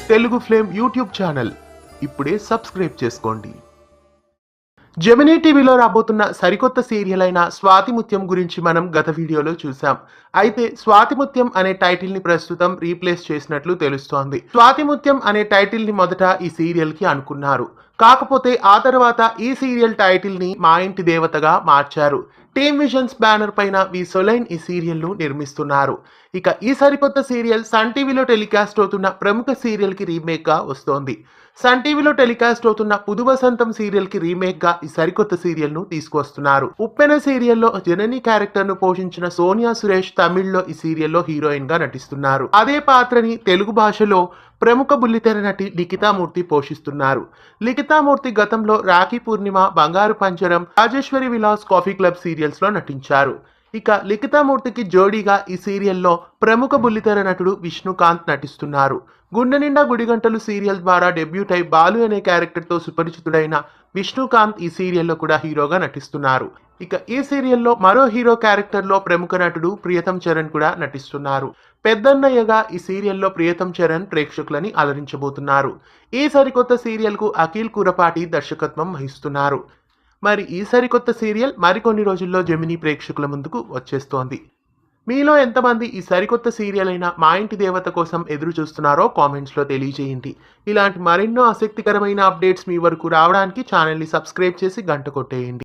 Telugu flame YouTube channel ఇప్పుడే subscribe చేసుకోండి. Gemini టీవీలో రాబోతున్న సరికొత్త సీరియల్ అయిన స్వాతిముత్యం గురించి మనం గత వీడియోలో చూసాం. అయితే స్వాతిముత్యం అనే టైటిల్ ని ప్రస్తుతం రీప్లేస్ చేసినట్లు తెలుస్తోంది. స్వాతిముత్యం అనే టైటిల్ ని మొదట ఈ సీరియల్ కి అనుకున్నారు. కాకపోతే ఆ తర్వాత ఈ సీరియల్ టైటిల్ ని మా ఇంటి దేవతగా మార్చారు. టీమ్ విజన్స్ బ్యానర్ పైన వి సొలైన్ ఈ సీరియల్ ను నిర్మిస్తున్నారు. ఇక ఈ సరికొత్త సీరియల్ సన్ టీవీలో టెలికాస్ట్ అవుతున్న ప్రముఖ సీరియల్ కి రీమేక్ గా వస్తోంది. సన్ టీవీలో టెలికాస్ట్ అవుతున్న పుదు వసంతం సీరియల్ కి రీమేక్ గా ఈ సరికొత్త సీరియల్ ను తీసుకొస్తున్నారు. ఉప్పెన సీరియల్లో జనని క్యారెక్టర్ ను పోషించిన సోనియా సురేష్ తమిళ్లో ఈ సీరియల్లో హీరోయిన్ గా నటిస్తున్నారు. అదే పాత్రని తెలుగు భాషలో ప్రముఖ బుల్లితెర నటి లిఖితామూర్తి పోషిస్తున్నారు. లిఖితామూర్తి గతంలో Rakhi Purnima, Bangaru Panjaram, Rajeshwari Vilas, coffee club serials లో నటించారు. ఇక లిఖితామూర్తికి జోడీగా ఈ సీరియల్లో ప్రముఖ బుల్లితెర నటుడు విష్ణుకాంత్ నటిస్తున్నారు. గుండె నిండా గుడిగంటలు సీరియల్ ద్వారా డెబ్యూట్ అయి బాలు అనే క్యారెక్టర్ తో సుపరిచితుడైన విష్ణుకాంత్ ఈ సీరియల్లో కూడా హీరోగా నటిస్తున్నారు. ఇక ఈ సీరియల్లో మరో హీరో క్యారెక్టర్ లో ప్రముఖ నటుడు ప్రియతం చరణ్ కూడా నటిస్తున్నారు. పెద్దన్నయ్యగా ఈ సీరియల్లో ప్రియతం చరణ్ ప్రేక్షకులని అలరించబోతున్నారు. ఈ సరికొత్త సీరియల్ కు అఖిల్ కురపాటి దర్శకత్వం వహిస్తున్నారు. మరి ఈ సరికొత్త సీరియల్ మరికొన్ని రోజుల్లో జెమినీ ప్రేక్షకుల ముందుకు వచ్చేస్తోంది. మీలో ఎంతమంది ఈ సరికొత్త సీరియల్ అయిన మా ఇంటి దేవత కోసం ఎదురు చూస్తున్నారో కామెంట్స్లో తెలియజేయండి. ఇలాంటి మరెన్నో ఆసక్తికరమైన అప్డేట్స్ మీ వరకు రావడానికి ఛానల్ని సబ్స్క్రైబ్ చేసి గంట కొట్టేయండి.